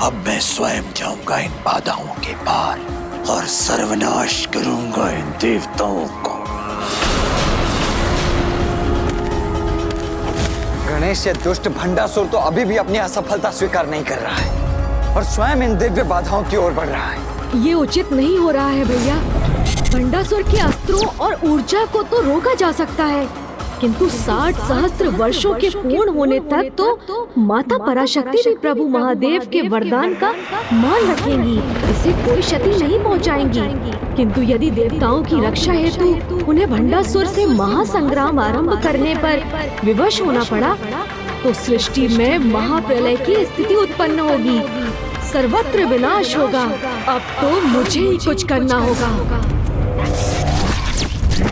अब मैं स्वयं जाऊंगा इन बाधाओं के पार और सर्वनाश करूंगा इन देवताओं को। गणेश, ये दुष्ट भंडासुर तो अभी भी अपनी असफलता स्वीकार नहीं कर रहा है और स्वयं इन दिव्य बाधाओं की ओर बढ़ रहा है। ये उचित नहीं हो रहा है भैया। भंडासुर के अस्त्रों और ऊर्जा को तो रोका जा सकता है, किंतु 60 सहस्त्र वर्षों के पूर्ण होने तक तो माता पराशक्ति भी प्रभु महादेव के वरदान का मान रखेंगी, इसे कोई क्षति नहीं पहुंचाएंगी। किंतु यदि देवताओं की रक्षा हेतु उन्हें भंडासुर से महासंग्राम आरंभ करने पर विवश होना पड़ा तो सृष्टि में महाप्रलय की स्थिति उत्पन्न होगी, सर्वत्र विनाश होगा। अब तो मुझे ही कुछ करना होगा।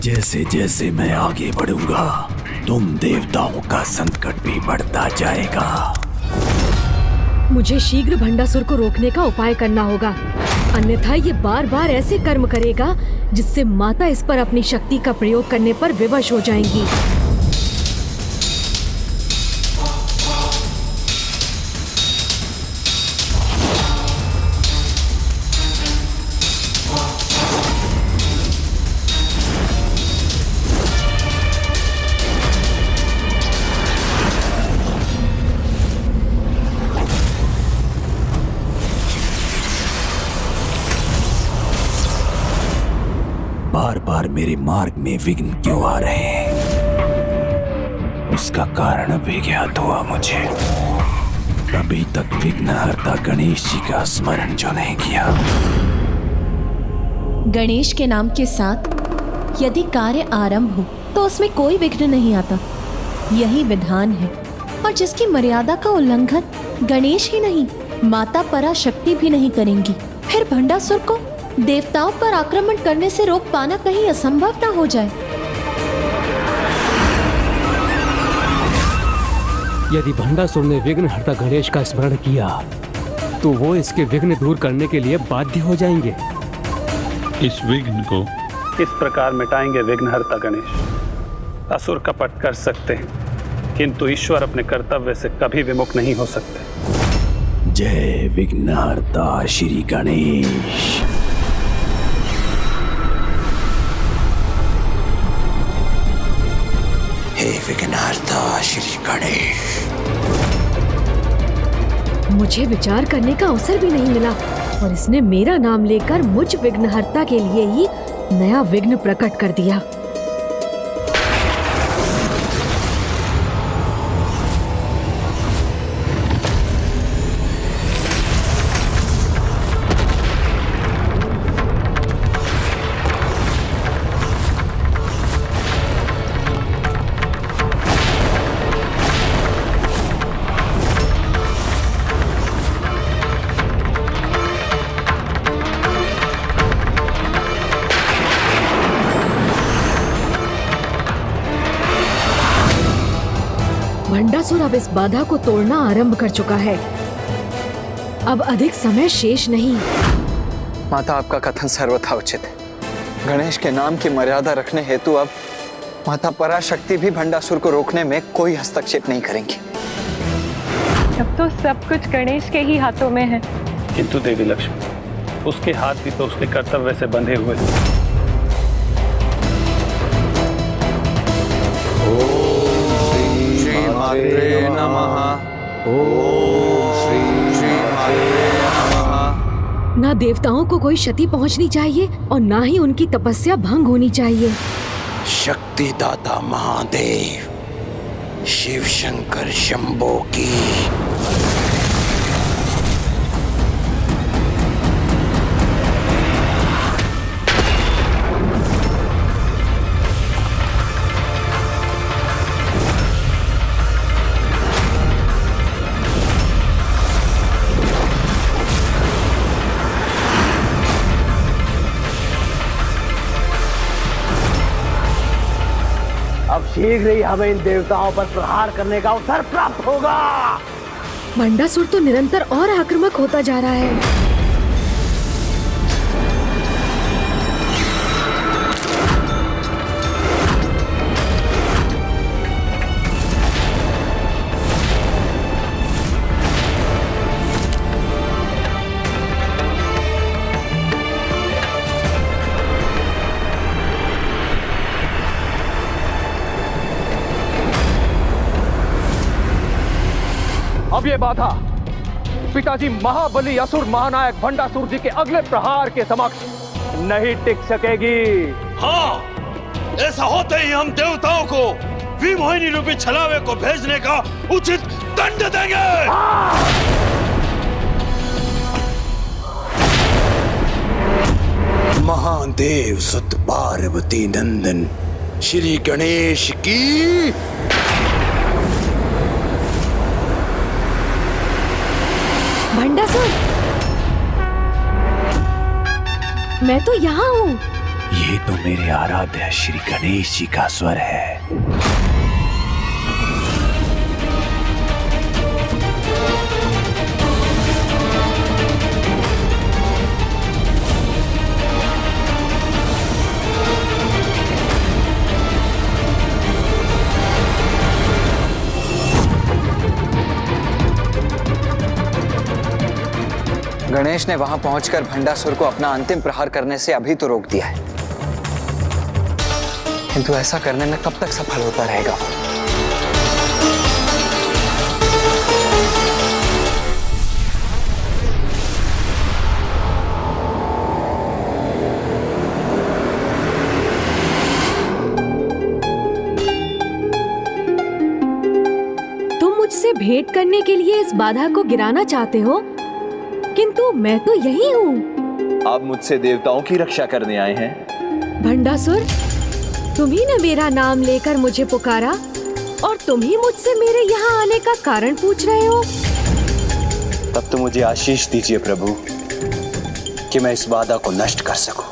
जैसे जैसे मैं आगे बढ़ूंगा तुम देवताओं का संकट भी बढ़ता जाएगा। मुझे शीघ्र भंडासुर को रोकने का उपाय करना होगा, अन्यथा ये बार बार ऐसे कर्म करेगा जिससे माता इस पर अपनी शक्ति का प्रयोग करने पर विवश हो जाएंगी। बार बार मेरे मार्ग में विघ्न क्यों आ रहे हैं, उसका कारण भी ज्ञात हुआ मुझे। अभी तक विघ्नहर्ता गणेश जी का स्मरण जो नहीं किया। गणेश के नाम के साथ यदि कार्य आरंभ हो तो उसमें कोई विघ्न नहीं आता, यही विधान है। और जिसकी मर्यादा का उल्लंघन गणेश ही नहीं माता पराशक्ति भी नहीं करेंगी, फिर भंडासुर को देवताओं पर आक्रमण करने से रोक पाना कहीं असंभव न हो जाए। यदि भंडासुर ने विघ्नहर्ता गणेश का स्मरण किया तो वो इसके विघ्न दूर करने के लिए बाध्य हो जाएंगे। इस विघ्न को किस प्रकार मिटाएंगे विघ्नहर्ता गणेश? असुर कपट कर सकते हैं, किंतु ईश्वर अपने कर्तव्य से कभी विमुख नहीं हो सकते। जय विघ्नहर्ता श्री गणेश। हे विघ्नहर्ता श्री गणेश। मुझे विचार करने का अवसर भी नहीं मिला और इसने मेरा नाम लेकर मुझ विघ्नहर्ता के लिए ही नया विघ्न प्रकट कर दिया। भंडासुर अब इस बाधा को तोड़ना आरंभ कर चुका है। अब अधिक समय शेष नहीं। माता, आपका कथन सर्वथा उचित है। गणेश के नाम की मर्यादा रखने हेतु अब माता पराशक्ति भी भंडासुर को रोकने में कोई हस्तक्षेप नहीं करेंगी। अब तो सब कुछ गणेश के ही हाथों में है। किंतु देवी लक्ष्मी, उसके हाथ भी तो उसके कर्तव्य से बंधे हुए हैं। मात्रे नमः। ओम श्री मात्रे नमः। ना देवताओं को कोई क्षति पहुंचनी चाहिए और ना ही उनकी तपस्या भंग होनी चाहिए। शक्तिदाता महादेव शिव शंकर शंभो की। अब शीघ्र ही हमें इन देवताओं पर प्रहार करने का अवसर प्राप्त होगा। भंडासुर तो निरंतर और आक्रामक होता जा रहा है। अब ये बाधा पिताजी महाबली असुर महानायक भंडासुर जी के अगले प्रहार के समक्ष नहीं टिक सकेगी। हाँ, ऐसा होते ही हम देवताओं को विमोहिनी रूपी छलावे को भेजने का उचित दंड देंगे। महादेव सुत पार्वती नंदन श्री गणेश की। भंडासुर, मैं तो यहाँ हूँ। ये तो मेरे आराध्य श्री गणेश जी का स्वर है। गणेश ने वहां पहुंचकर भंडासुर को अपना अंतिम प्रहार करने से अभी तो रोक दिया है, किंतु ऐसा करने में कब तक सफल होता रहेगा? तुम मुझसे भेंट करने के लिए इस बाधा को गिराना चाहते हो, किंतु मैं तो यही हूँ। आप मुझसे देवताओं की रक्षा करने आए हैं। भंडासुर, तुम ही ने मेरा नाम लेकर मुझे पुकारा और तुम ही मुझसे मेरे यहाँ आने का कारण पूछ रहे हो। तब तो मुझे आशीष दीजिए प्रभु कि मैं इस बाधा को नष्ट कर सकूं।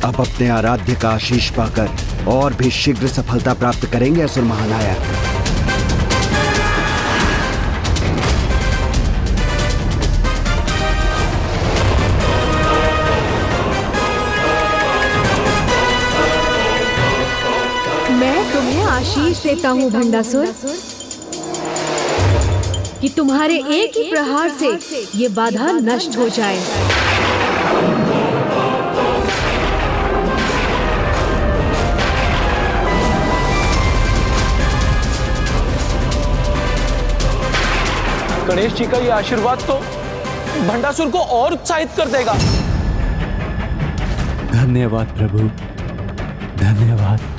आप अपने आराध्य का आशीष पाकर और भी शीघ्र सफलता प्राप्त करेंगे असुर महानायक। आशीष देता हूँ भंडासुर कि तुम्हारे एक ही प्रहार से ये बाधा नष्ट हो जाए। गणेश जी का ये आशीर्वाद तो भंडासुर को और उत्साहित कर देगा। धन्यवाद प्रभु, धन्यवाद।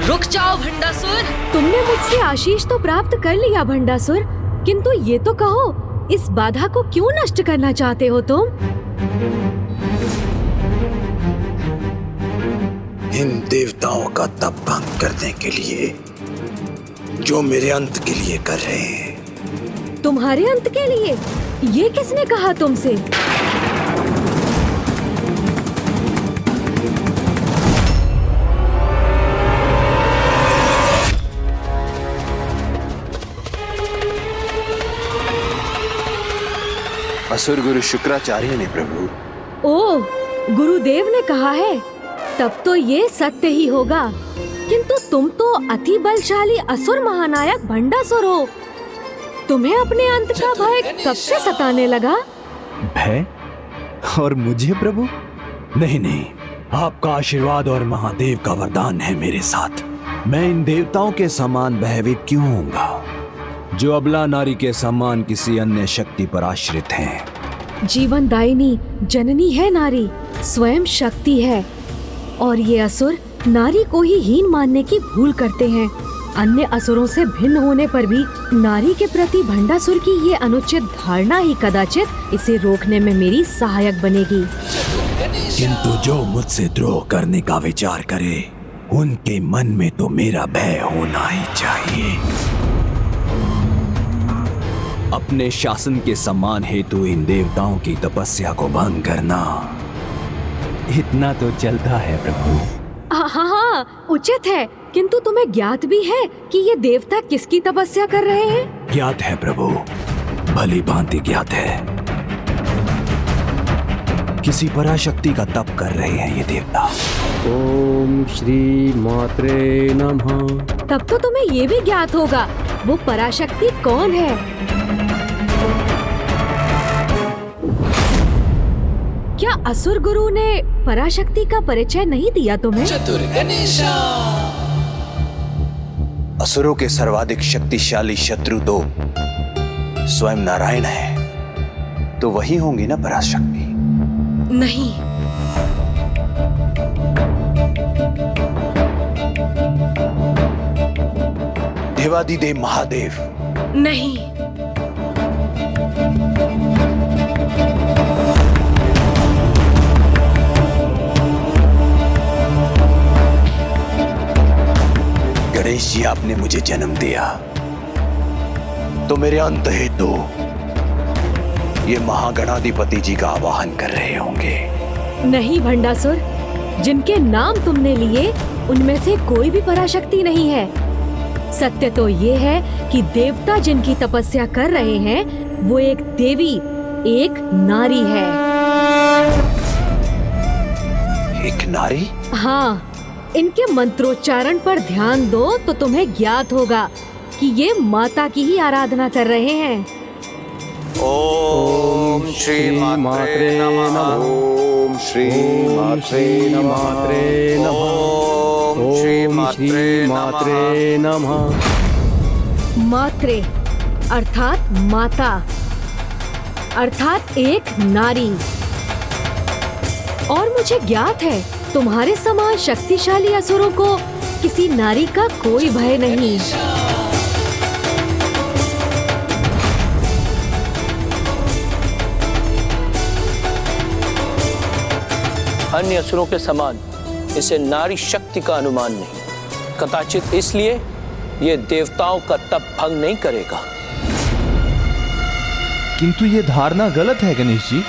रुक जाओ भंडासुर। तुमने मुझसे आशीष तो प्राप्त कर लिया भंडासुर, किंतु ये तो कहो, इस बाधा को क्यों नष्ट करना चाहते हो तुम? इन देवताओं का तप भंग करने के लिए, जो मेरे अंत के लिए कर रहे हैं। तुम्हारे अंत के लिए? ये किसने कहा तुमसे? असुर गुरु शुक्राचार्य ने प्रभु। ओह, गुरुदेव ने कहा है, तब तो ये सत्य ही होगा। किंतु तुम तो अति बलशाली असुर महानायक भंडासुर हो। तुम्हें अपने अंत का भय कब से सताने लगा? भय? और मुझे प्रभु? नहीं नहीं, आपका आशीर्वाद और महादेव का वरदान है मेरे साथ। मैं इन देवताओं के समान भयभीत क्यों होऊंगा, जो अबला नारी के समान किसी अन्य शक्ति पर आश्रित हैं। जीवनदायिनी जननी है नारी, स्वयं शक्ति है, और ये असुर नारी को ही हीन मानने की भूल करते हैं। अन्य असुरों से भिन्न होने पर भी नारी के प्रति भंडासुर की ये अनुचित धारणा ही कदाचित इसे रोकने में मेरी सहायक बनेगी। किंतु जो मुझसे द्रोह करने का विचार करे, उनके मन में तो मेरा भय होना ही चाहिए। अपने शासन के सम्मान हेतु इन देवताओं की तपस्या को भंग करना, इतना तो चलता है प्रभु। हाँ, उचित है, किंतु तुम्हें ज्ञात भी है कि ये देवता किसकी तपस्या कर रहे हैं? ज्ञात है प्रभु, भली भांति ज्ञात है। किसी पराशक्ति का तप कर रहे हैं ये देवता। ओम श्री मात्रे नमः। तब तो तुम्हें ये भी ज्ञात होगा वो पराशक्ति कौन है। क्या असुर गुरु ने पराशक्ति का परिचय नहीं दिया तुम्हें? असुरों के सर्वाधिक शक्तिशाली शत्रु तो स्वयं नारायण है, तो वही होंगी ना पराशक्ति? नहीं, देवादिदेव महादेव? नहीं, गणेश जी, आपने मुझे जन्म दिया तो मेरे अंत हेतु ये महागणाधिपति जी का आवाहन कर रहे होंगे। नहीं भंडासुर, जिनके नाम तुमने लिए उनमें से कोई भी पराशक्ति नहीं है। सत्य तो ये है कि देवता जिनकी तपस्या कर रहे हैं वो एक देवी, एक नारी है। एक नारी? हाँ, इनके मंत्रोच्चारण पर ध्यान दो तो तुम्हें ज्ञात होगा कि ये माता की ही आराधना कर रहे हैं। ओम श्री मात्रे नमः। ओम श्री मात्रे नमः। ओम श्री मात्रे नमः। मात्रे अर्थात माता, अर्थात एक नारी। और मुझे ज्ञात है तुम्हारे समान शक्तिशाली असुरों को किसी नारी का कोई भय नहीं। अन्य असुरों के समान इसे नारी शक्ति का अनुमान नहीं, कदाचित इसलिए ये देवताओं का तप भंग नहीं करेगा। किंतु ये धारणा गलत है गणेश जी।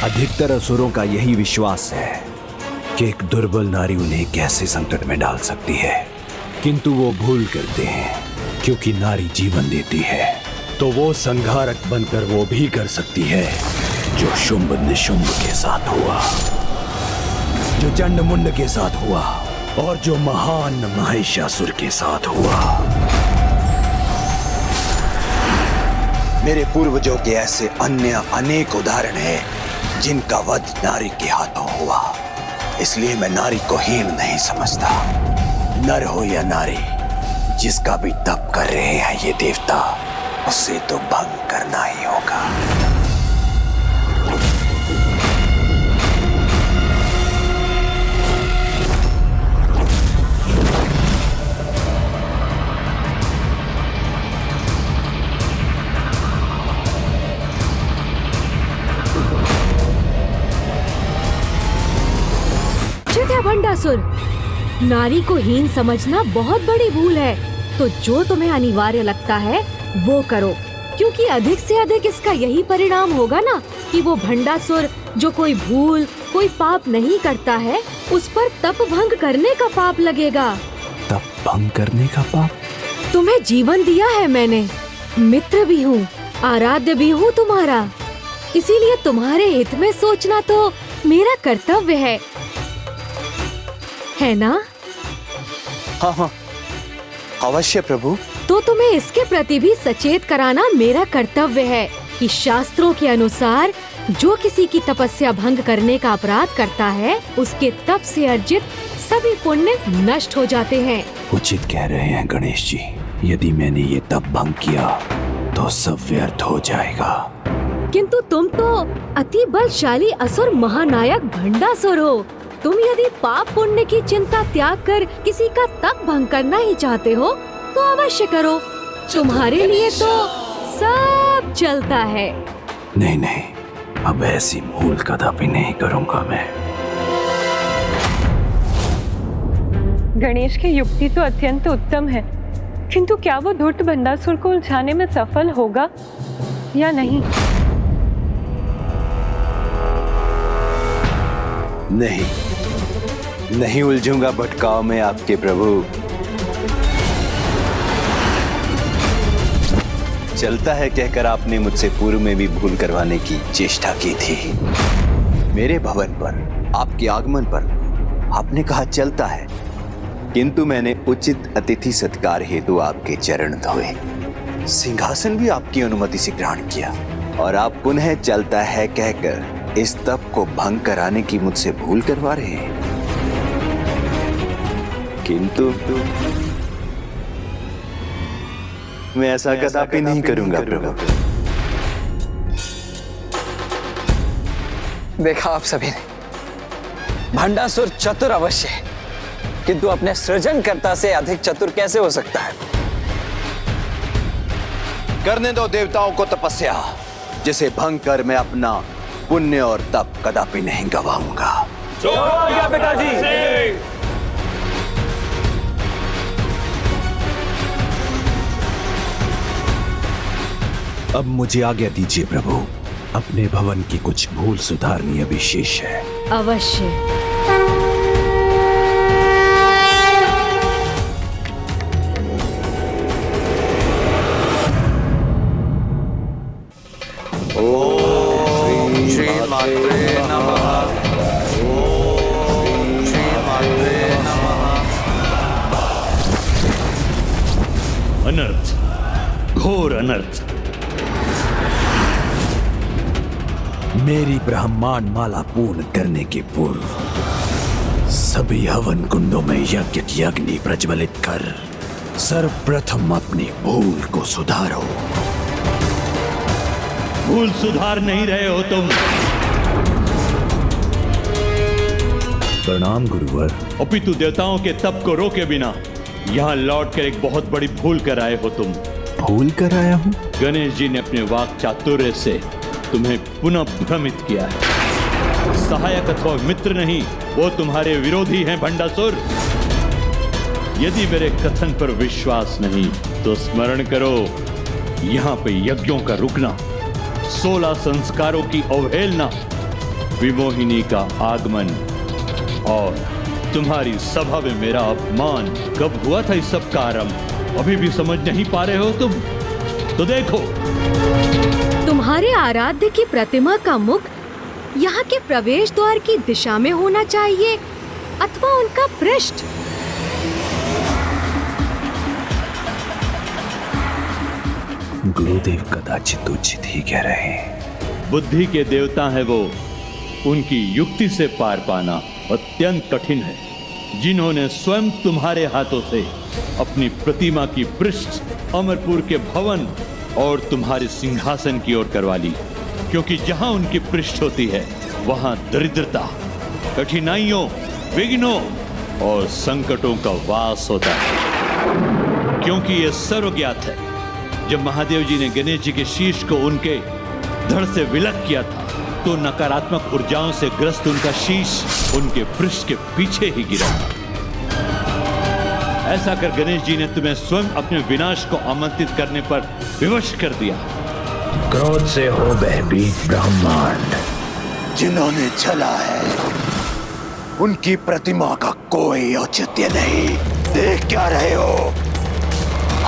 अधिकतर असुरों का यही विश्वास है कि एक दुर्बल नारी उन्हें कैसे संकट में डाल सकती है, किंतु वो भूल करते हैं क्योंकि नारी जीवन देती है तो वो संहारक बनकर वो भी कर सकती है जो शुंभ निशुंभ के साथ हुआ, जो चंड मुंड के साथ हुआ और जो महान महिषासुर के साथ हुआ। मेरे पूर्वजों के ऐसे अन्य अनेक उदाहरण हैं जिनका वध नारी के हाथों हुआ। इसलिए मैं नारी को हीन नहीं समझता। नर हो या नारी, जिसका भी तप कर रहे हैं ये देवता, उसे तो भंग करना ही होगा। भंडासुर, नारी को हीन समझना बहुत बड़ी भूल है। तो जो तुम्हें अनिवार्य लगता है वो करो, क्योंकि अधिक से अधिक इसका यही परिणाम होगा ना कि वो भंडासुर जो कोई भूल, कोई पाप नहीं करता है, उस पर तप भंग करने का पाप लगेगा। तप भंग करने का पाप? तुम्हें जीवन दिया है मैंने, मित्र भी हूँ, आराध्य भी हूँ तुम्हारा, इसीलिए तुम्हारे हित में सोचना तो मेरा कर्तव्य है ना? हाँ हाँ, अवश्य प्रभु। तो तुम्हें इसके प्रति भी सचेत कराना मेरा कर्तव्य है कि शास्त्रों के अनुसार जो किसी की तपस्या भंग करने का अपराध करता है, उसके तप से अर्जित सभी पुण्य नष्ट हो जाते हैं। उचित कह रहे हैं गणेश जी। यदि मैंने ये तप भंग किया तो सब व्यर्थ हो जाएगा। किंतु तुम तो अति बलशाली असुर महानायक भंडासुर हो। तुम यदि पाप पुण्य की चिंता त्याग कर किसी का तप भंग करना ही चाहते हो तो अवश्य करो, तुम्हारे लिए तो सब चलता है। नहीं नहीं, अब ऐसी भूल कदापि नहीं करूंगा मैं। गणेश की युक्ति तो अत्यंत उत्तम है, किंतु क्या वो धूर्त भंडासुर को उलझाने में सफल होगा या नहीं? नहीं, नहीं उलझूंगा भटकाव में आपके प्रभु। चलता है कहकर आपने मुझसे पूर्व में भी भूल करवाने की चेष्टा की थी। मेरे भवन पर आपके आगमन पर आपने कहा चलता है, किंतु मैंने उचित अतिथि सत्कार हेतु आपके चरण धोए, सिंहासन भी आपकी अनुमति से ग्रहण किया, और आप पुनः चलता है कहकर इस तप को भंग कराने की मुझसे भूल करवा रहे हैं। किंतु मैं ऐसा कदापि नहीं करूंगा प्रभु। देखा आप सभी ने, भंडासुर चतुर अवश्य है, किंतु अपने सृजनकर्ता से अधिक चतुर कैसे हो सकता है? करने दो देवताओं को तपस्या, जिसे भंग कर मैं अपना पुण्य और तप कदापि नहीं गवाऊंगा। पिताजी। अब मुझे आज्ञा दीजिए प्रभु, अपने भवन की कुछ भूल सुधारनी अभी शेष है। अवश्य। ओम श्री मात्रे नमः। ओम श्री मात्रे नमः। अनर्थ, घोर अनर्थ। मेरी ब्रह्मांड माला पूर्ण करने के पूर्व सभी हवन कुंडों में यज्ञ की अग्नि प्रज्वलित कर सर्वप्रथम अपनी भूल को सुधारो। भूल सुधार नहीं रहे हो तुम। प्रणाम गुरुवर। अपितु देवताओं के तप को रोके बिना यहाँ लौट कर एक बहुत बड़ी भूल कर आए हो तुम। भूल कर आया हूँ? गणेश जी ने अपने वाक चातुर्य से तुम्हें पुनः भ्रमित किया है। सहायक अथवा मित्र नहीं, वो तुम्हारे विरोधी हैं भंडासुर। यदि मेरे कथन पर विश्वास नहीं तो स्मरण करो, यहाँ पे यज्ञों का रुकना, 16 संस्कारों की अवहेलना, विमोहिनी का आगमन और तुम्हारी सभा में मेरा अपमान कब हुआ था, इस सब का आरंभ अभी भी समझ नहीं पा रहे हो तुम? तो देखो, तुम्हारे आराध्य की प्रतिमा का मुख यहाँ के प्रवेश द्वार की दिशा में होना चाहिए अथवा उनका पृष्ठ। गुरुदेव कदाचित उचित ही कह रहे हैं। बुद्धि के देवता है वो, उनकी युक्ति से पार पाना अत्यंत कठिन है। जिन्होंने स्वयं तुम्हारे हाथों से अपनी प्रतिमा की पृष्ठ अमरपुर के भवन और तुम्हारे सिंहासन की ओर करवा ली, क्योंकि जहां उनकी पृष्ठ होती है वहां दरिद्रता, कठिनाइयों, विघ्नों और संकटों का वास होता है। क्योंकि यह सर्वज्ञात है, जब महादेव जी ने गणेश जी के शीश को उनके धड़ से विलग किया था तो नकारात्मक ऊर्जाओं से ग्रस्त उनका शीश उनके पृष्ठ के पीछे ही गिरा था। ऐसा कर गणेश जी ने तुम्हें स्वयं अपने विनाश को आमंत्रित करने पर विवश कर दिया। क्रोध से हो भयभीत ब्रह्मांड, जिन्होंने छला है उनकी प्रतिमा का कोई औचित्य नहीं। देख क्या रहे हो?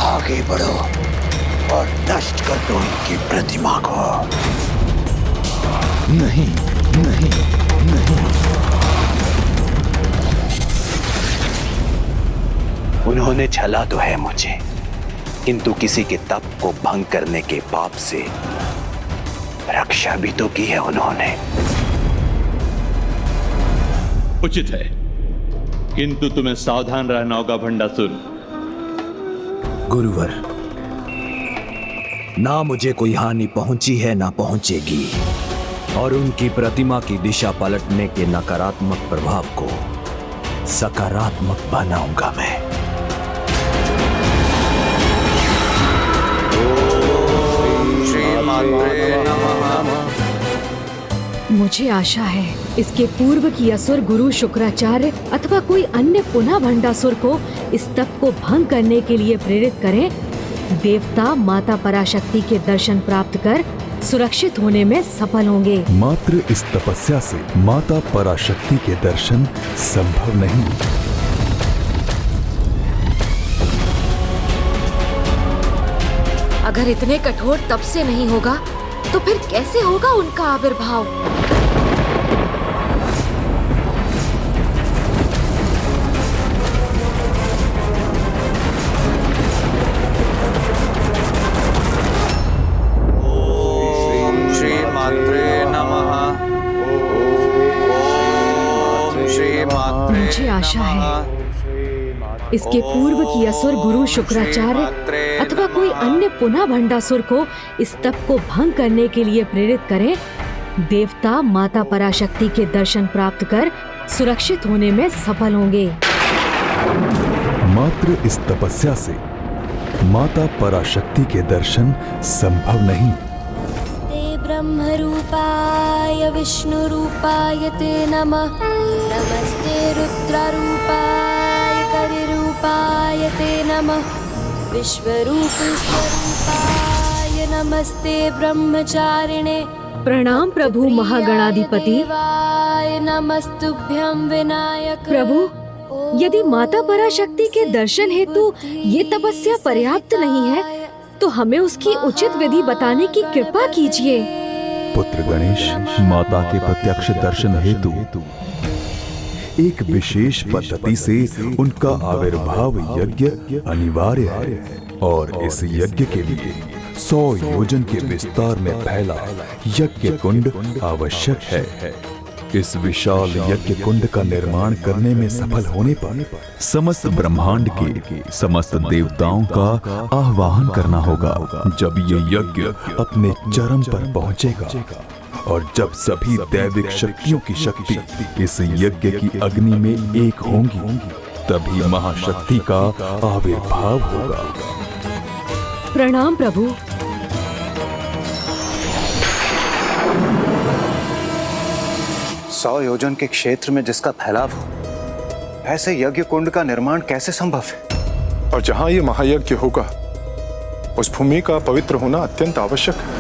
आगे बढ़ो और नष्ट कर दो उनकी प्रतिमा को। नहीं, नहीं, नहीं। उन्होंने छला तो है मुझे, किंतु किसी के तप को भंग करने के पाप से रक्षा भी तो की है उन्होंने। उचित है, किंतु तुम्हें सावधान रहना होगा भंडासुर। गुरुवर, ना मुझे कोई हानि पहुंची है ना पहुंचेगी, और उनकी प्रतिमा की दिशा पलटने के नकारात्मक प्रभाव को सकारात्मक बनाऊंगा मैं। मुझे आशा है इसके पूर्व की असुर गुरु शुक्राचार्य अथवा कोई अन्य पुनः भंडासुर को इस तप को भंग करने के लिए प्रेरित करें। देवता माता पराशक्ति के दर्शन प्राप्त कर सुरक्षित होने में सफल होंगे। मात्र इस तपस्या से माता पराशक्ति के दर्शन संभव नहीं। अगर इतने कठोर तप से नहीं होगा तो फिर कैसे होगा उनका आविर्भाव? मुझे आशा है इसके पूर्व की असुर गुरु शुक्राचार्य अथवा कोई अन्य पुनः भंडासुर को इस तप को भंग करने के लिए प्रेरित करें। देवता माता पराशक्ति के दर्शन प्राप्त कर सुरक्षित होने में सफल होंगे। मात्र इस तपस्या से माता पराशक्ति के दर्शन संभव नहीं। ब्रह्म रूपाय विष्णु रूपाय ते नमः। नमस्ते रुद्रारूपाय करिरूपाय ते नमः। विश्वरूप स्वरूपाय नमस्ते ब्रह्मचारिणे। प्रणाम प्रभु महागणाधिपति। नमस्तुभ्यं विनायक। प्रभु, यदि माता पराशक्ति के दर्शन हेतु ये तपस्या पर्याप्त नहीं है तो हमें उसकी उचित विधि बताने की कृपा कीजिए। पुत्र गणेश, माता के प्रत्यक्ष दर्शन हेतु एक विशेष पद्धति से उनका आविर्भाव यज्ञ अनिवार्य है और इस यज्ञ के लिए 100 योजन के विस्तार में फैला यज्ञ कुंड आवश्यक है। इस विशाल यज्ञ कुंड का निर्माण करने में सफल होने पर समस्त ब्रह्मांड के समस्त देवताओं का आह्वान करना होगा। जब ये यज्ञ अपने चरम पर पहुंचेगा और जब सभी दैविक शक्तियों की शक्ति इस यज्ञ की अग्नि में एक होंगी, तभी महाशक्ति का आविर्भाव होगा। प्रणाम प्रभु। सौ योजन के क्षेत्र में जिसका फैलाव हो, ऐसे यज्ञ कुंड का निर्माण कैसे संभव है? और जहां ये महायज्ञ होगा, उस भूमि का पवित्र होना अत्यंत आवश्यक है।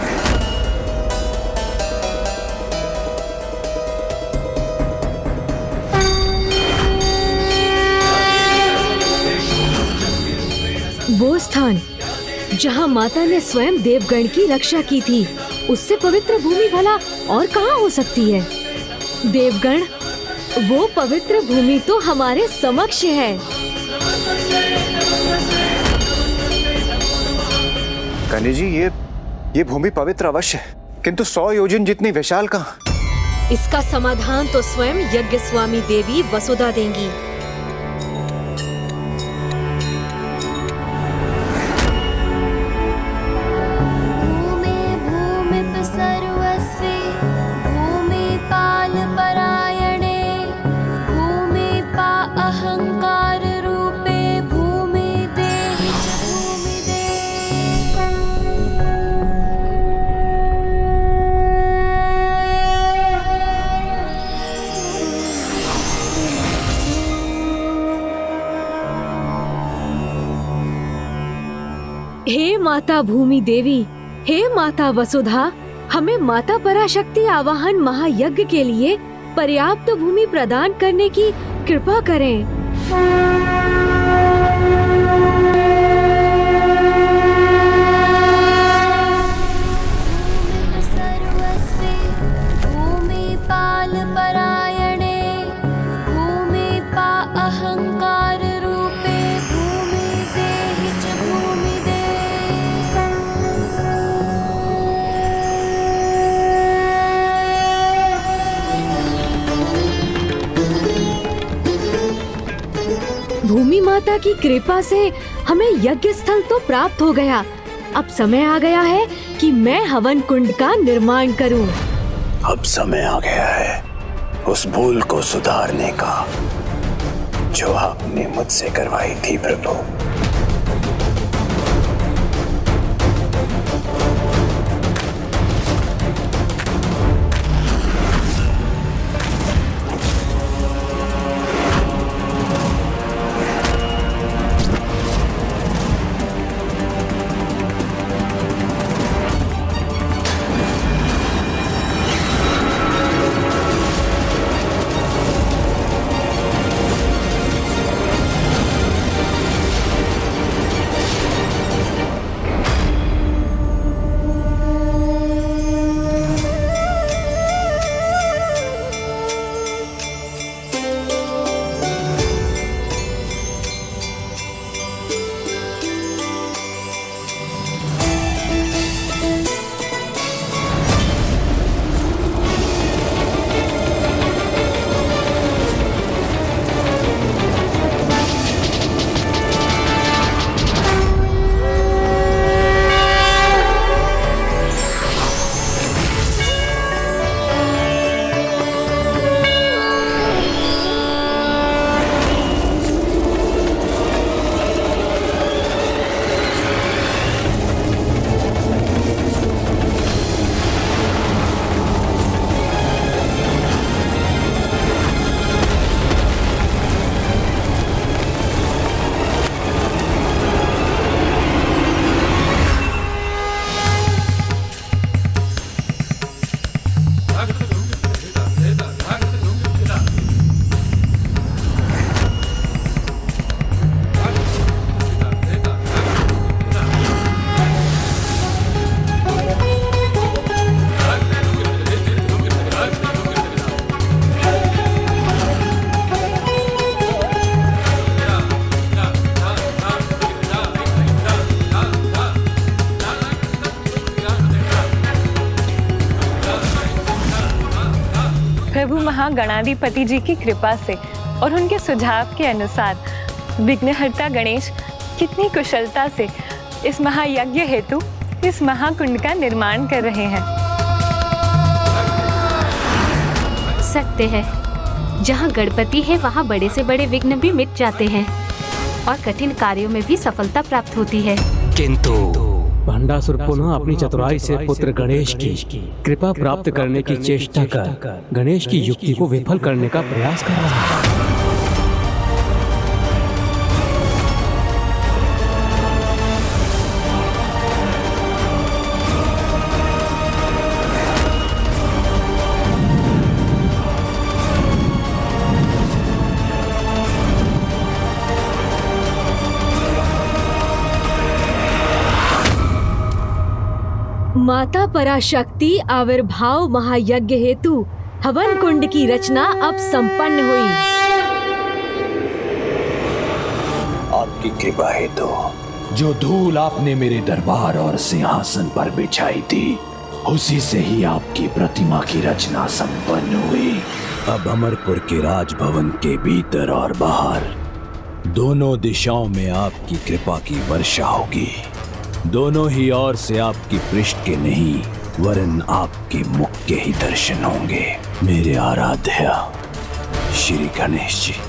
वो स्थान जहां माता ने स्वयं देवगण की रक्षा की थी, उससे पवित्र भूमि भला और कहां हो सकती है? देवगण, वो पवित्र भूमि तो हमारे समक्ष है। कन्या जी, ये भूमि पवित्र अवश्य है, किंतु 100 योजन जितनी विशाल कहां? इसका समाधान तो स्वयं यज्ञ स्वामी देवी वसुधा देंगी। हे माता भूमि देवी, हे माता वसुधा, हमें माता पराशक्ति आवाहन महायज्ञ के लिए पर्याप्त भूमि प्रदान करने की कृपा करें। भूमि माता की कृपा से हमें यज्ञ स्थल तो प्राप्त हो गया। अब समय आ गया है कि मैं हवन कुंड का निर्माण करूं। अब समय आ गया है उस भूल को सुधारने का जो आपने मुझसे करवाई थी प्रभु। प्रभु महागणाधिपति जी की कृपा से और उनके सुझाव के अनुसार विघ्नहर्ता गणेश कितनी कुशलता से इस महायज्ञ हेतु इस महाकुंड का निर्माण कर रहे हैं। सत्य है, जहाँ गणपति है वहाँ बड़े से बड़े विघ्न भी मिट जाते हैं और कठिन कार्यों में भी सफलता प्राप्त होती है। किंतु भंडासुर पुनः अपनी चतुराई से पुत्र गणेश की कृपा प्राप्त करने की चेष्टा कर गणेश की युक्ति को विफल करने का प्रयास कर रहा है। माता पराशक्ति आविर्भाव महायज्ञ हेतु हवन कुंड की रचना अब संपन्न हुई। आपकी कृपा हेतु जो धूल आपने मेरे दरबार और सिंहासन पर बिछाई थी, उसी से ही आपकी प्रतिमा की रचना संपन्न हुई। अब अमरपुर के राजभवन के भीतर और बाहर दोनों दिशाओं में आपकी कृपा की वर्षा होगी। दोनों ही ओर से आपकी पृष्ठ के नहीं वरन आपके मुख के ही दर्शन होंगे। मेरे आराध्य श्री गणेश जी।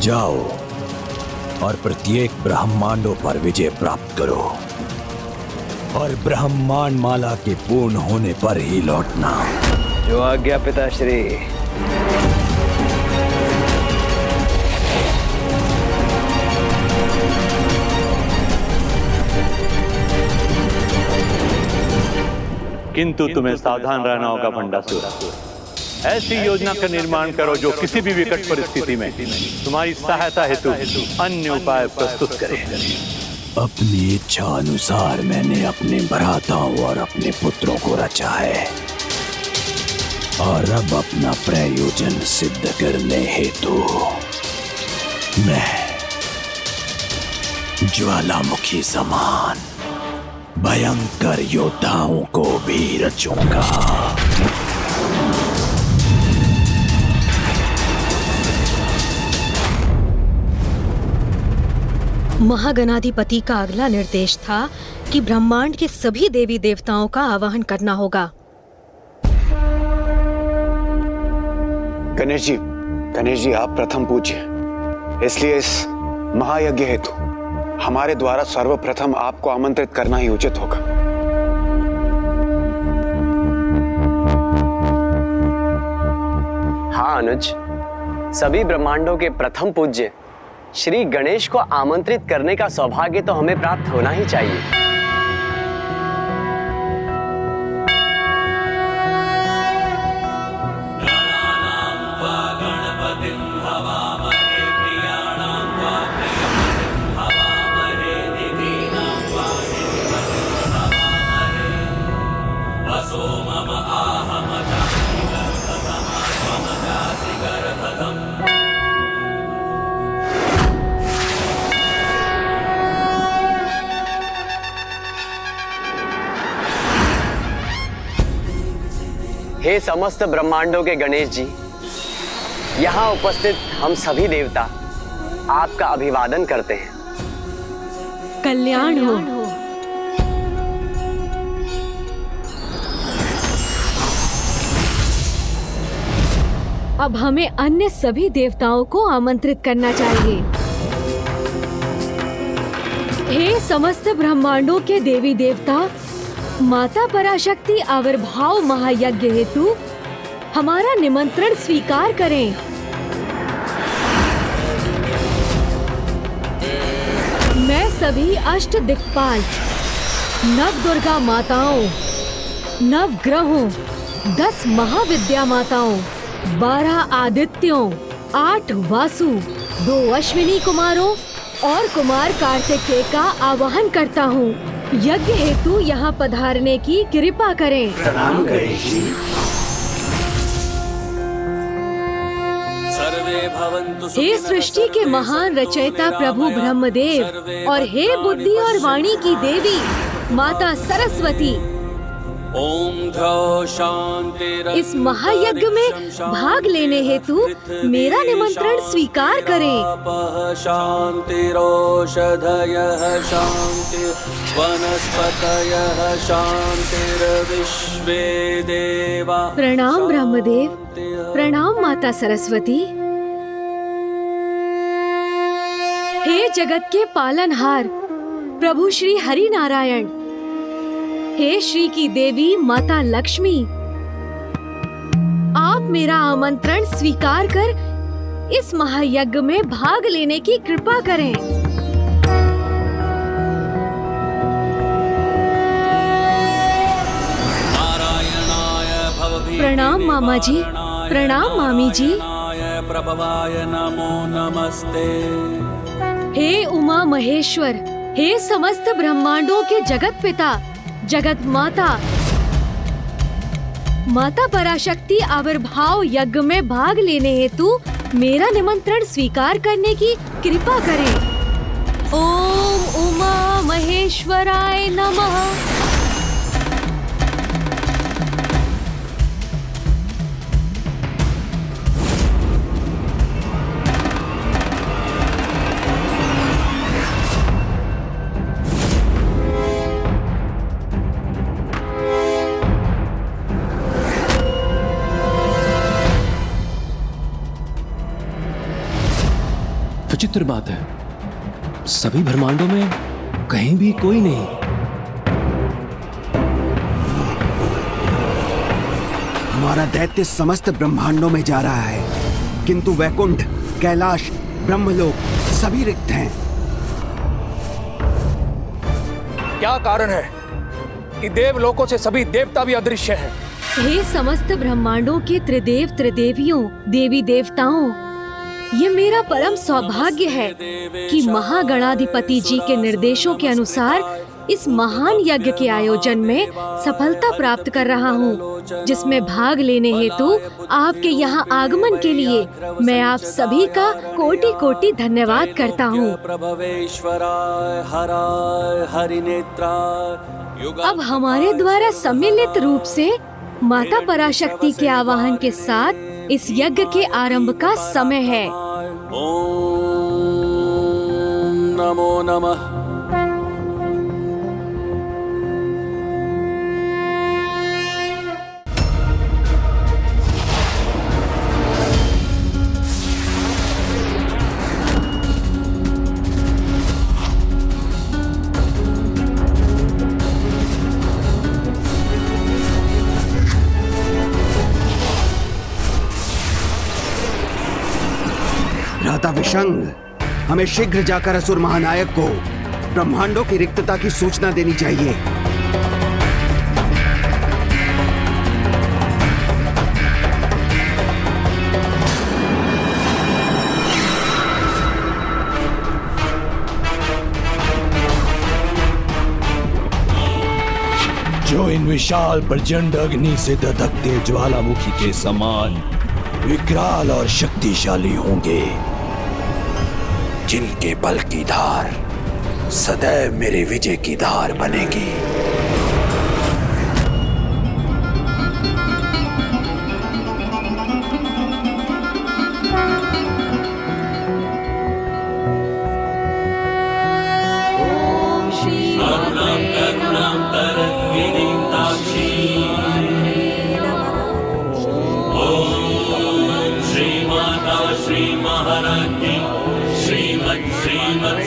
जाओ और प्रत्येक ब्रह्मांडों पर विजय प्राप्त करो और ब्रह्मांड माला के पूर्ण होने पर ही लौटना। जो आज्ञा पिताश्री। किंतु तुम्हें सावधान रहना होगा भंडासुर। ऐसी योजना का निर्माण करो जो किसी भी विकट परिस्थिति में तुम्हारी सहायता हेतु अन्य उपाय प्रस्तुत करे। अपनी इच्छा अनुसार मैंने अपने भ्राताओं और अपने पुत्रों को रचा है और अब अपना प्रयोजन सिद्ध करने हेतु मैं ज्वालामुखी समान भयंकर योद्धाओं को भी रचूंगा। महागणाधिपति का अगला निर्देश था कि ब्रह्मांड के सभी देवी देवताओं का आवाहन करना होगा। गणेश जी आप प्रथम पूज्य, इसलिए इस महायज्ञ हेतु हमारे द्वारा सर्वप्रथम आपको आमंत्रित करना ही उचित होगा। हाँ अनुज, सभी ब्रह्मांडों के प्रथम पूज्य श्री गणेश को आमंत्रित करने का सौभाग्य तो हमें प्राप्त होना ही चाहिए। हे समस्त ब्रह्मांडों के गणेश जी, यहाँ उपस्थित हम सभी देवता आपका अभिवादन करते हैं। कल्याण हो। अब हमें अन्य सभी देवताओं को आमंत्रित करना चाहिए। हे समस्त ब्रह्मांडों के देवी देवता, माता पराशक्ति आविर्भाव महायज्ञ हेतु हमारा निमंत्रण स्वीकार करें। मैं सभी अष्ट दिक्पाल नव दुर्गा माताओं, नव ग्रहों, 10 महाविद्या माताओं, 12 आदित्यों, 8 वासु, 2 अश्विनी कुमारों और कुमार कार्तिकेय का आवाहन करता हूँ। यज्ञ हेतु यहाँ पधारने की कृपा करें। प्रणाम गणेश जी। हे सृष्टि के महान रचयिता प्रभु ब्रह्मदेव और हे बुद्धि और वाणी की देवी माता सरस्वती, इस महायज्ञ में भाग लेने हेतु मेरा निमंत्रण स्वीकार करें। शांतिरोषधयः शांतिर्वनस्पतयः शांतिर्विश्वे देवा। प्रणाम ब्रह्मदेव, प्रणाम माता सरस्वती। हे जगत के पालनहार प्रभु श्री हरि नारायण, हे श्री की देवी माता लक्ष्मी, आप मेरा आमंत्रण स्वीकार कर इस महायज्ञ में भाग लेने की कृपा करें। प्रणाम मामा जी, प्रणाम मामी जी। प्रभवाय नमो नमस्ते। हे उमा महेश्वर, हे समस्त ब्रह्मांडों के जगत पिता, जगत माता, माता पराशक्ति आविर्भाव यज्ञ में भाग लेने हेतु मेरा निमंत्रण स्वीकार करने की कृपा करें। ओम उमा महेश्वराय नमः। विचित्र बात है, सभी ब्रह्मांडों में कहीं भी कोई नहीं। हमारा दैत्य समस्त ब्रह्मांडों में जा रहा है, किंतु वैकुंठ, कैलाश, ब्रह्मलोक सभी रिक्त हैं। क्या कारण है कि देवलोकों से सभी देवता भी अदृश्य हैं? हे समस्त ब्रह्मांडों के त्रिदेव त्रिदेवियों, देवी देवताओं, ये मेरा परम सौभाग्य है कि महागणाधिपति जी के निर्देशों के अनुसार इस महान यज्ञ के आयोजन में सफलता प्राप्त कर रहा हूँ, जिसमें भाग लेने हेतु आपके यहाँ आगमन के लिए मैं आप सभी का कोटि कोटि धन्यवाद करता हूँ। अब हमारे द्वारा सम्मिलित रूप से माता पराशक्ति के आवाहन के साथ इस यज्ञ के आरंभ का समय है। ओम नमो नमः। भ्राता विशंग, हमें शीघ्र जाकर असुर महानायक को ब्रह्मांडों की रिक्तता की सूचना देनी चाहिए। जो इन विशाल प्रचंड अग्नि से दधकते ज्वालामुखी के समान विकराल और शक्तिशाली होंगे, जिनके बल की धार सदैव मेरे विजय की धार बनेगी।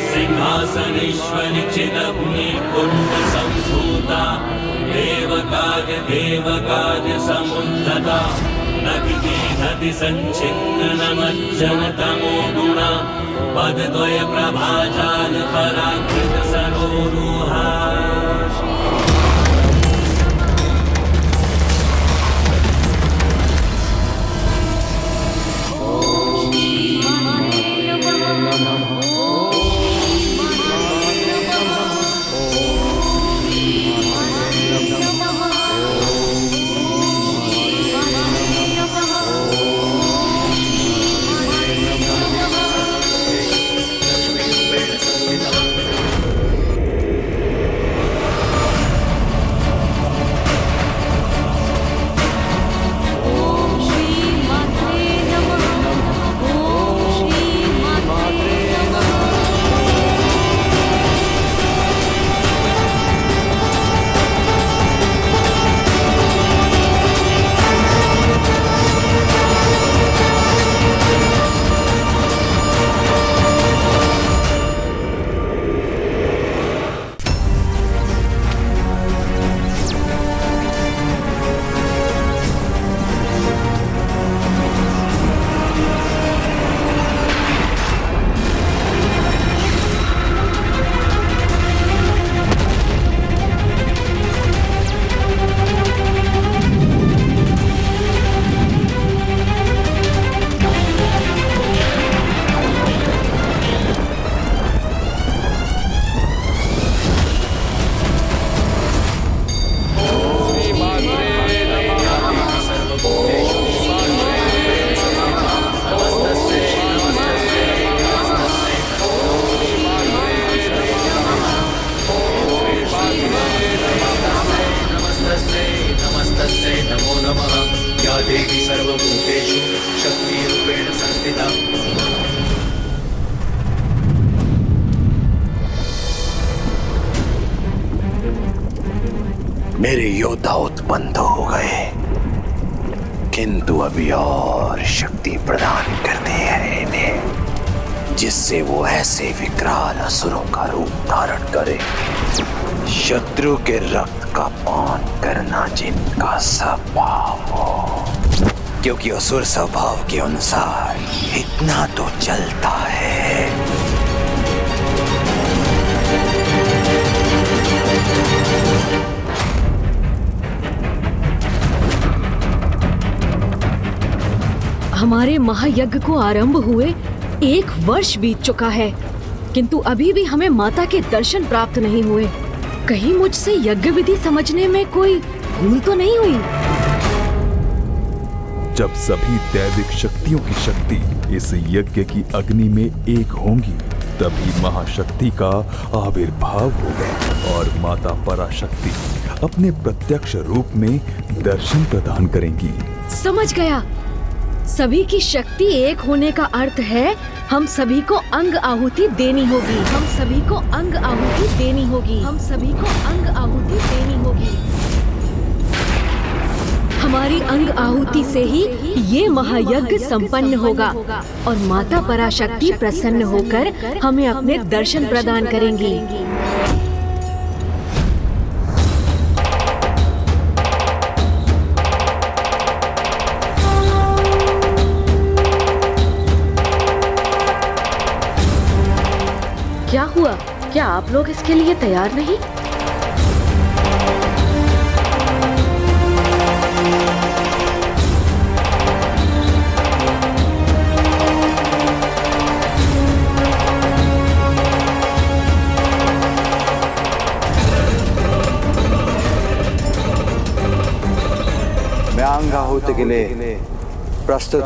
सिंहासनेश्वरी चिदग्नि कुंड संभूता देवकार्य देवकार्य समुद्धता नखिधति संचिन्न नमज्जन तमो गुणा पदद्वय प्रभाजाल पराकृत सरोरुहा मेरे योद्धा उत्पन्न तो हो गए, किंतु अभी और शक्ति प्रदान करनी है इन्हें, जिससे वो ऐसे विकराल असुरों का रूप धारण करे, शत्रु के रक्त का पान करना जिनका स्वभाव हो। क्योंकि असुर स्वभाव के अनुसार इतना तो चलता है। हमारे महायज्ञ को आरंभ हुए 1 वर्ष बीत चुका है, किंतु अभी भी हमें माता के दर्शन प्राप्त नहीं हुए। कहीं मुझसे यज्ञ विधि समझने में कोई भूल तो नहीं हुई? जब सभी दैविक शक्तियों की शक्ति इस यज्ञ की अग्नि में एक होंगी, तभी महाशक्ति का आविर्भाव होगा और माता पराशक्ति अपने प्रत्यक्ष रूप में दर्शन प्रदान करेंगी। समझ गया। सभी की शक्ति एक होने का अर्थ है हम सभी को अंग आहुति देनी होगी। हम सभी को अंग आहुति देनी होगी। हम सभी को अंग आहुति देनी होगी। हमारी अंग आहुति से ही ये महायज्ञ संपन्न होगा और माता पराशक्ति प्रसन्न होकर हमें अपने दर्शन प्रदान करेंगी। क्या हुआ? क्या आप लोग इसके लिए तैयार नहीं? मैं अंग आहुति के लिए प्रस्तुत।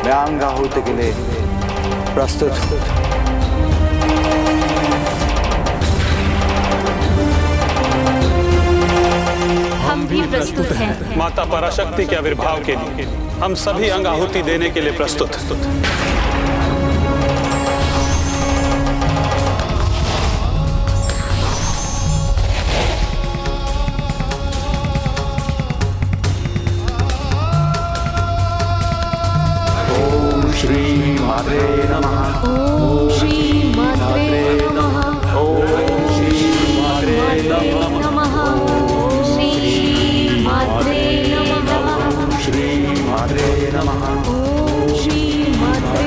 मैं अंग आहुति के लिए प्रस्तुत। हम भी प्रस्तुत हैं। माता पराशक्ति के आविर्भाव के लिए हम सभी अंग आहुति देने के लिए प्रस्तुत। श्री मात्रे नमः। ओम श्री मात्रे नमः। ओम श्री मात्रे नमः। ओम श्री मात्रे नमः। ओम श्री मात्रे नमः। ओम श्री मात्रे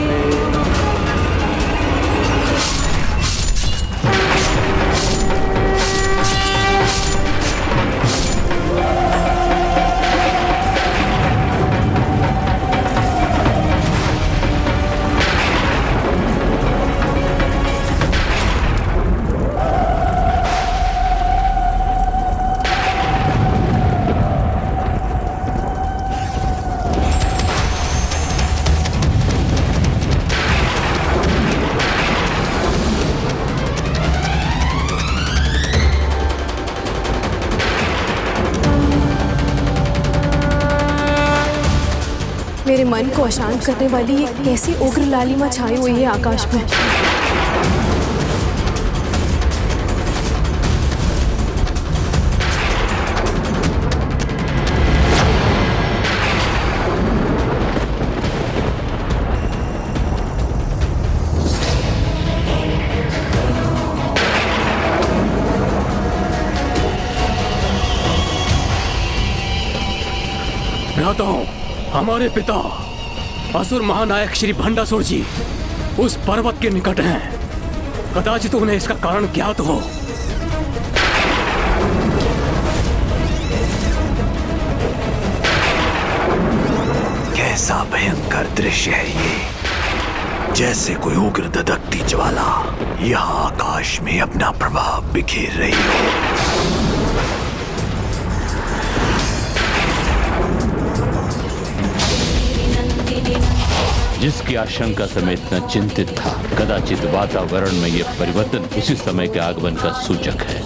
मेरे मन को अशांत करने वाली एक कैसी उग्र लालिमा छाई हुई है आकाश में। भ्राताओं, हमारे पिता असुर महानायक श्री भंडासुर जी उस पर्वत के निकट हैं। कदाचित उन्हें इसका कारण ज्ञात हो। कैसा भयंकर दृश्य है ये, जैसे कोई उग्र दधकती ज्वाला यहाँ आकाश में अपना प्रभाव बिखेर रही हो। जिसकी आशंका से मैं इतना चिंतित था, कदाचित वातावरण में यह परिवर्तन उसी समय के आगमन का सूचक है।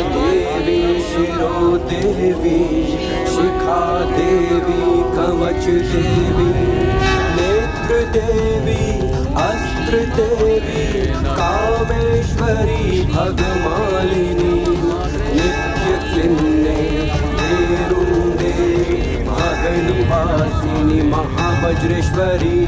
देवी शिरो देवी शिखा देवी कवच देवी नेत्र देवी अस्त्र देवी कामेश्वरी भगमालिनी नित्य क्लिन्ने देरुंदे भगनिवासिनी महावज्रेश्वरी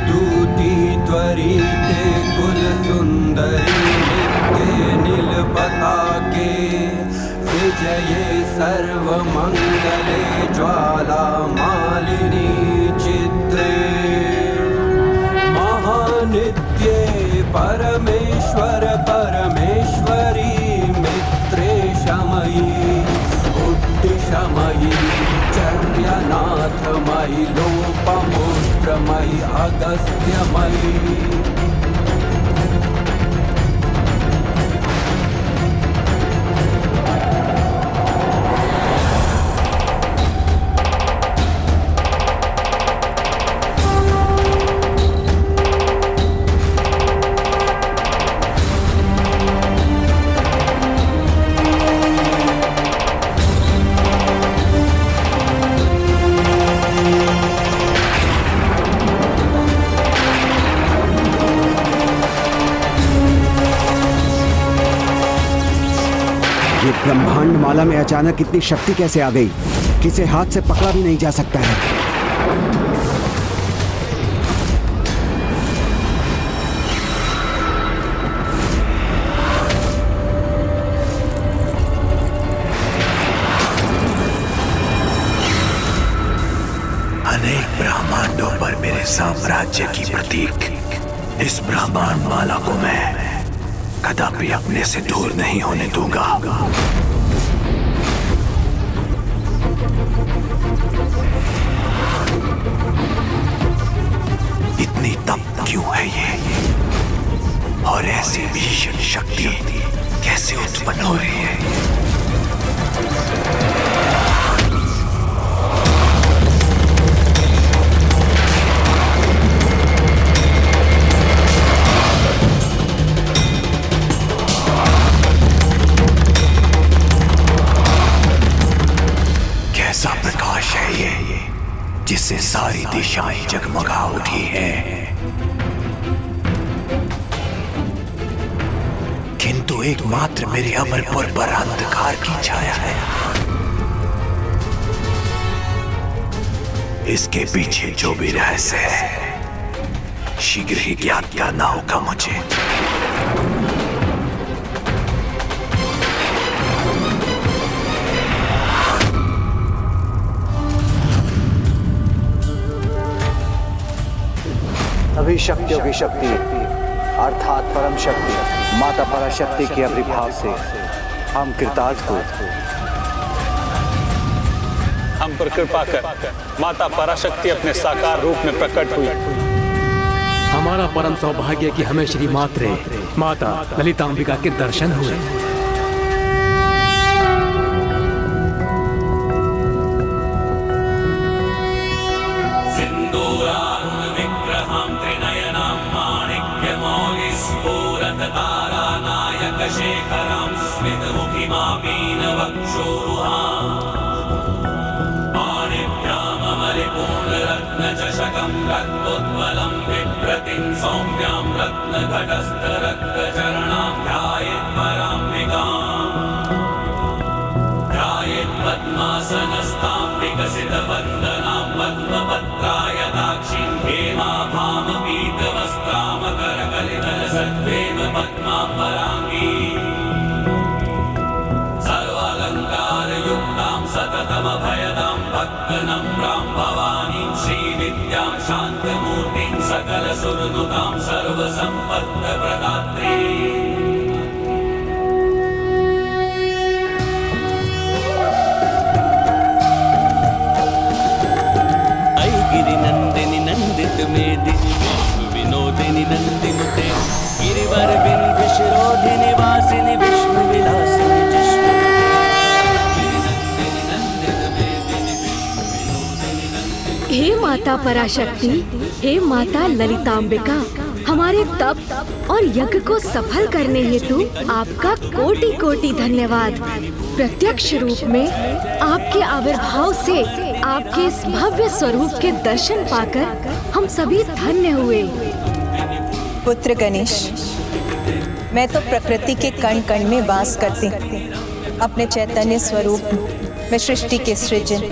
दूती त्वरिते कुल सुंदरी नित्य नील पताके विजये सर्व मंगले ज्वाला मालिनी चित्रे महानित्ये परमेश्वर परमेश्वरी मित्रे शमयी उद्दिशमयी चर्यनाथमयी लोपमुद्रमयी अगस्त्यमयी ब्रह्मांड माला में अचानक इतनी शक्ति कैसे आ गई? किसे हाथ से पकड़ा भी नहीं जा सकता है। अनेक ब्रह्मांडों पर मेरे साम्राज्य की प्रतीक इस ब्रह्मांड माला को मैं कदापि अपने से दूर नहीं होने दूंगा। इतनी तप क्यों है ये? और ऐसी भीषण शक्ति कैसे उत्पन्न हो रही है? कैसा प्रकाश है ये जिससे सारी दिशाएं जगमगा उठी हैं। किंतु एकमात्र मेरे अमरपुर पर अंधकार की छाया है। इसके पीछे जो भी रहस्य है शीघ्र ही ज्ञात करना होगा मुझे। अभिशक्ति अर्थात परम शक्ति माता पराशक्ति के आविर्भाव से हम कृतार्थ हुए। हम पर कृपा कर माता पराशक्ति अपने साकार रूप में प्रकट हुई। हमारा परम सौभाग्य कि हमें श्री माता ललितांबिका के दर्शन हुए। शेखरं स्मितमुखिमापीनवक्षोरुहां पाणिभ्याममलिपूर्णरत्नचषकं रक्तोत्पलं बिभ्रतिं सौम्यां रत्नघटस्थरक्तचरणां ध्यायेत् पद्मासनस्तां विकसितवन्दनां पद्मपत्रायताक्षीं हेमाभामपीतवस्त्रामकरकलितलसद्वेम पद्मां वराङ्गी सर्वालङ्कारयुक्तां सततमभयदां भक्तनम्रां भवानीं श्रीविद्यां शान्तमूर्तिं सकलसुरनुतां सर्वसम्पत्प्रदात्रीं गिरिनंदिनी नंदित मेदिनी विनोदिनी नंदिनुते गिरिवर बिंद शिरोधिनी वासिनी विष्णु विलासिनी जिष्णु हे माता माता पराशक्ति, हे माता ललितांबिका, हमारे तप और यज्ञ को सफल करने हेतु आपका कोटि कोटि धन्यवाद। प्रत्यक्ष रूप में आपके आविर्भाव से आपके इस भव्य स्वरूप के दर्शन पाकर हम सभी धन्य हुए। पुत्र गणेश, मैं तो प्रकृति के कण कण में वास करती हूँ। अपने चैतन्य स्वरूप में सृष्टि के सृजन,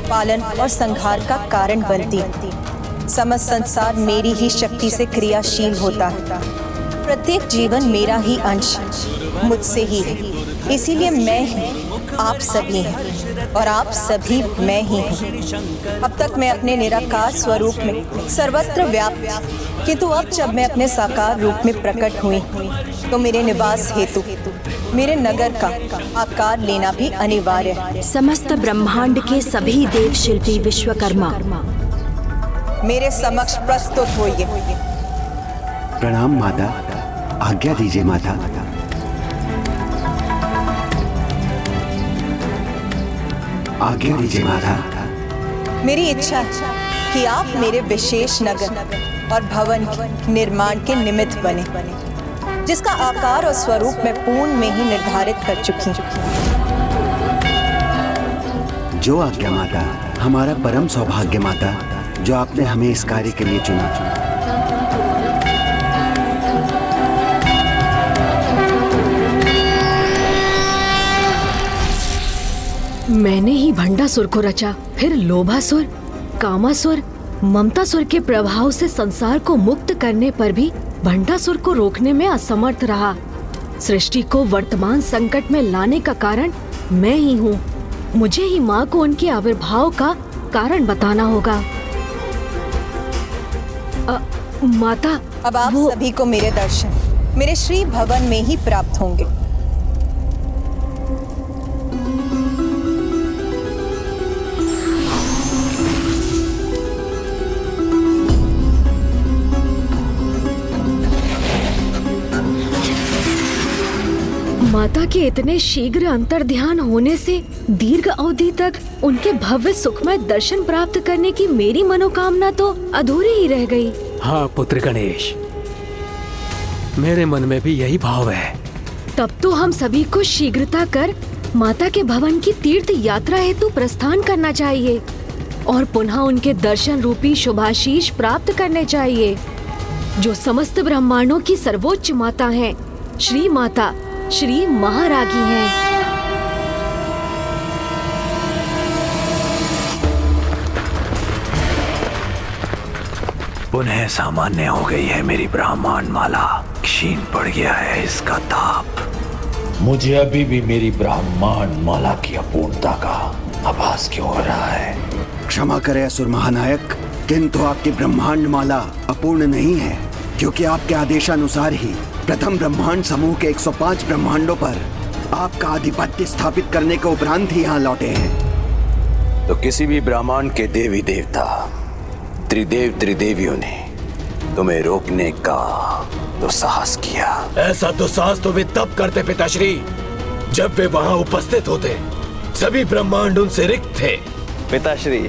पालन और संहार का कारण बनती हूँ। समस्त संसार मेरी ही शक्ति से क्रियाशील होता है। प्रत्येक जीवन मेरा ही अंश मुझसे ही है। इसीलिए मैं ही आप सभी हैं और आप सभी मैं ही हूँ। अब तक मैं अपने निराकार स्वरूप में सर्वत्र व्याप्त थी, किंतु अब जब मैं अपने साकार रूप में प्रकट हुई तो मेरे निवास हेतु मेरे नगर का आकार लेना भी अनिवार्य है। समस्त ब्रह्मांड के सभी देव शिल्पी विश्वकर्मा मेरे समक्ष प्रस्तुत होइए। प्रणाम माता, आज्ञा दीजिए माता। आज्ञा दीजिए माता। मेरी इच्छा है कि आप मेरे विशेष नगर और भवन के निर्माण के निमित्त बने, जिसका आकार और स्वरूप मैं पूर्ण में ही निर्धारित कर चुकी हूँ। जो आज्ञा माता, हमारा परम सौभाग्य माता, जो आपने हमें इस कार्य के लिए चुना। मैंने ही भंडासुर को रचा, फिर लोभासुर, कामासुर, ममतासुर के प्रभाव से संसार को मुक्त करने पर भी भंडासुर को रोकने में असमर्थ रहा। सृष्टि को वर्तमान संकट में लाने का कारण मैं ही हूँ। मुझे ही माँ को उनके आविर्भाव का कारण बताना होगा। माता, अब आप सभी को मेरे दर्शन मेरे श्री भवन में ही प्राप्त होंगे। माता के इतने शीघ्र अंतर्ध्यान होने से दीर्घ अवधि तक उनके भव्य सुखमय दर्शन प्राप्त करने की मेरी मनोकामना तो अधूरी ही रह गई। हाँ पुत्र गणेश, मेरे मन में भी यही भाव है। तब तो हम सभी को शीघ्रता कर माता के भवन की तीर्थ यात्रा हेतु प्रस्थान करना चाहिए और पुनः उनके दर्शन रूपी शुभाशीष प्राप्त करने चाहिए, जो समस्त ब्रह्मांडों की सर्वोच्च माता हैं, श्री माता, श्री महारागी हैं। पुनः सामान्य हो गई है मेरी ब्राह्मण माला, क्षीण पड़ गया है इसका ताप। मुझे अभी भी मेरी ब्राह्मण माला की अपूर्णता का आभास क्यों हो रहा है? क्षमा करें असुर महानायक, किंतु आपकी ब्रह्मांड माला अपूर्ण नहीं है, क्योंकि आपके आदेशानुसार ही प्रथम ब्रह्मांड समूह के 105 ब्रह्मांडों पर आपका आधिपत्य स्थापित करने के उपरांत ही यहाँ लौटे हैं। तो किसी भी ब्रह्मांड के देवी देवता, त्रिदेव त्रिदेवियों ने तुम्हें रोकने का तो साहस किया। ऐसा तो साहस तो वे तब करते पिताश्री जब वे वहाँ उपस्थित होते। सभी ब्रह्मांड उनसे रिक्त थे। पिताश्री,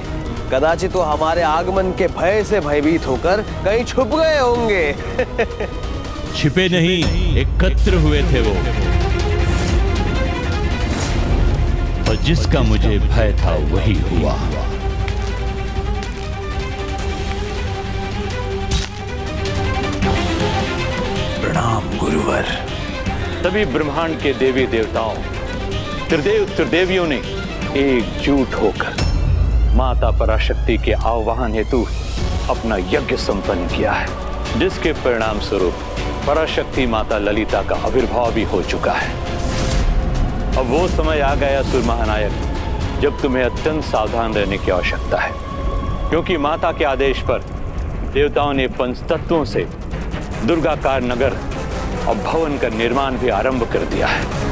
कदाचित तो हमारे आगमन के भय से भयभीत होकर कहीं छुप गए होंगे। छिपे नहीं, एकत्र हुए थे वो, और जिसका मुझे भय था वही हुआ। प्रणाम गुरुवर। सभी ब्रह्मांड के देवी देवताओं, त्रिदेव त्रिदेवियों ने एकजुट होकर माता पराशक्ति के आह्वान हेतु अपना यज्ञ संपन्न किया है, जिसके परिणाम स्वरूप पराशक्ति माता ललिता का आविर्भाव भी हो चुका है। अब वो समय आ गया असुर महानायक, जब तुम्हें अत्यंत सावधान रहने की आवश्यकता है, क्योंकि माता के आदेश पर देवताओं ने पंचतत्वों से दुर्गाकार नगर और भवन का निर्माण भी आरंभ कर दिया है।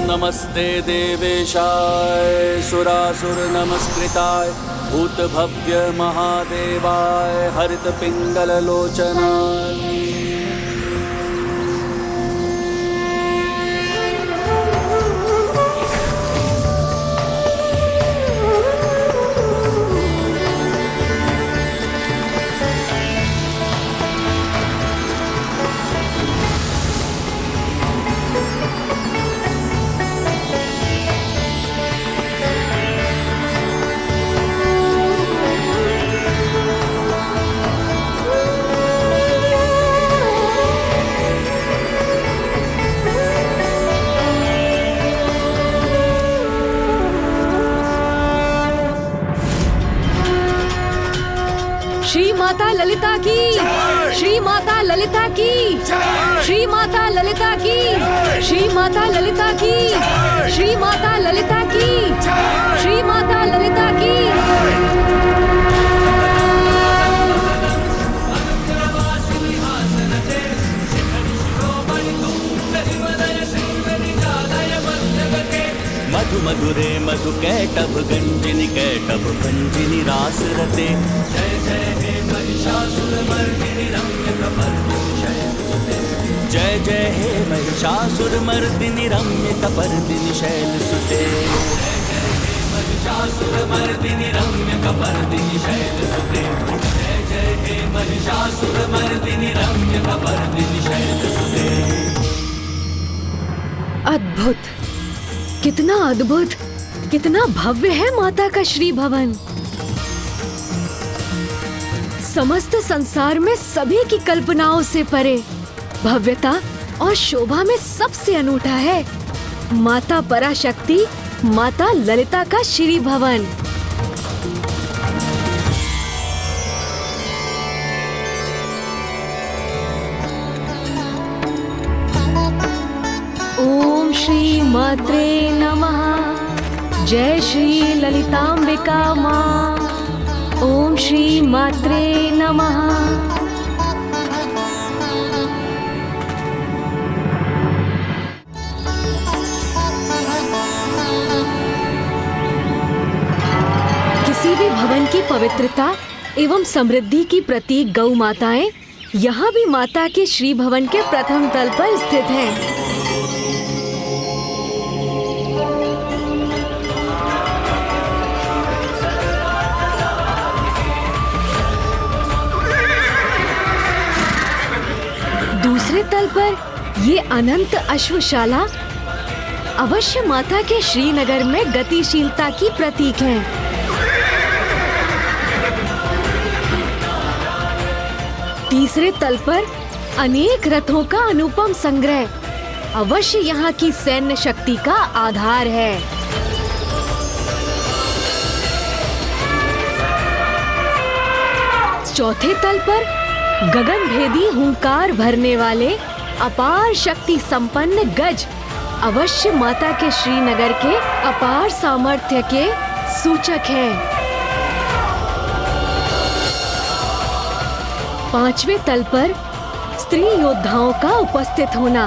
नमस्ते देवेशाय सुरासुर नमस्कृताय भूत भव्य महादेवाय हरित पिंगल लोचनाय। श्री माता ललिता की, श्री माता ललिता की, श्री माता ललिता की, श्री माता ललिता की, श्री माता ललिता की, श्री माता ललिता की। मधु मधुरे मधु कैटभ गंजिनी कैटभ भंजिनी रास रते। जय जय हे महिषासुरमर्दिनी रम्य कपर्दिनी शैलसुते। जय जय हे महिषासुरमर्दिनी रम्य कपर्दिनी शैलसुते। जय जय हे महिषासुरमर्दिनी रम्य कपर्दिनी शैलसुते। जय जय हे महिषासुरमर्दिनी रम्य कपर्दिनी शैलसुते। अद्भुत, कितना अद्भुत, कितना भव्य है माता का श्री भवन। समस्त संसार में सभी की कल्पनाओं से परे भव्यता और शोभा में सबसे अनूठा है माता पराशक्ति, माता ललिता का श्री भवन। ओम श्री मात्रे नमः। जय श्री ललितांबिका माँ। ओम श्री मात्रे नमः। किसी भी भवन की पवित्रता एवं समृद्धि की प्रतीक गौ माताएं यहाँ भी माता के श्री भवन के प्रथम तल पर स्थित हैं। दूसरे तल पर ये अनंत अश्वशाला अवश्य माता के श्रीनगर में गतिशीलता की प्रतीक है। तीसरे तल पर अनेक रथों का अनुपम संग्रह अवश्य यहाँ की सैन्य शक्ति का आधार है। चौथे तल पर गगनभेदी हुंकार भरने वाले अपार शक्ति संपन्न गज अवश्य माता के श्रीनगर के अपार सामर्थ्य के सूचक हैं। पांचवें तल पर स्त्री योद्धाओं का उपस्थित होना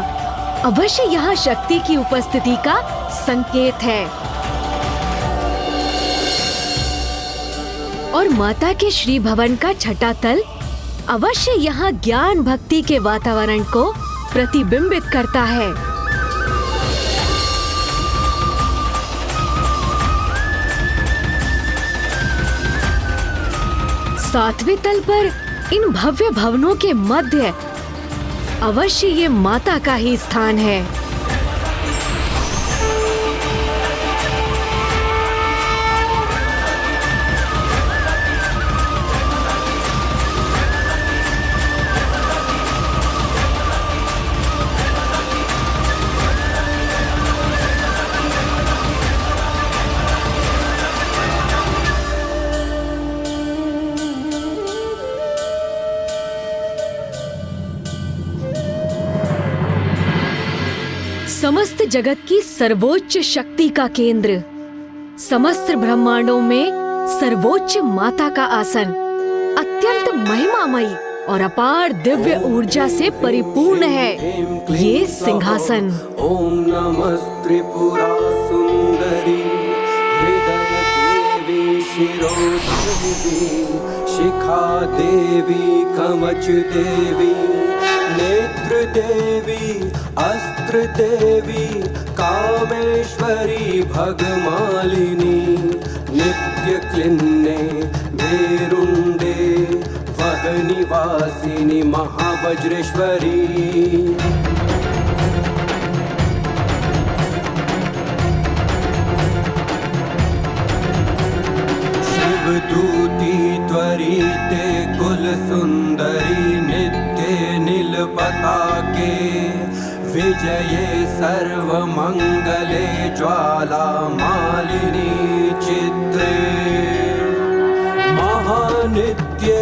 अवश्य यहाँ शक्ति की उपस्थिति का संकेत है। और माता के श्री भवन का छठा तल अवश्य यहाँ ज्ञान भक्ति के वातावरण को प्रतिबिंबित करता है। सातवें तल पर इन भव्य भवनों के मध्य अवश्य ये माता का ही स्थान है। समस्त जगत की सर्वोच्च शक्ति का केंद्र, समस्त ब्रह्मांडों में सर्वोच्च माता का आसन अत्यंत महिमामयी और अपार दिव्य ऊर्जा से परिपूर्ण है ये सिंहासन। ओम नमः त्रिपुरा सुंदरी हृदय देवी शिरोदेवी शिखा देवी कवच देवी नेत्र देवी अस्त्र देवी कामेश्वरी भगमालिनी नित्य क्लिन्ने भेरुंडे वह निवासिनी महावज्रेश्वरी शिवदूती त्वरिते कुल सुंदरी नित्य नील पताके विजये सर्वमंगले ज्वाला मालिनी चित्रे महानित्ये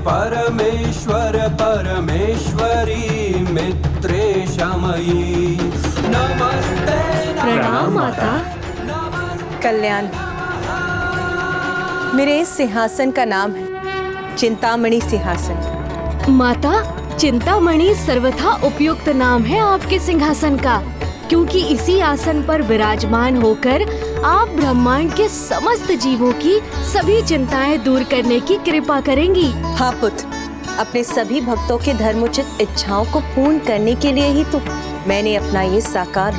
परमेश्वर परमेश्वरी मित्रे शमयी नमस्ते प्रणाम माता। कल्याण। मेरे इस सिंहासन का नाम है चिंतामणि सिंहासन। माता, चिंतामणि सर्वथा उपयुक्त नाम है आपके सिंहासन का, क्योंकि इसी आसन पर विराजमान होकर आप ब्रह्मांड के समस्त जीवों की सभी चिंताएं दूर करने की कृपा करेंगी। हाँ पुत्र, अपने सभी भक्तों के धर्मोचित इच्छाओं को पूर्ण करने के लिए ही तो मैंने अपना ये साकार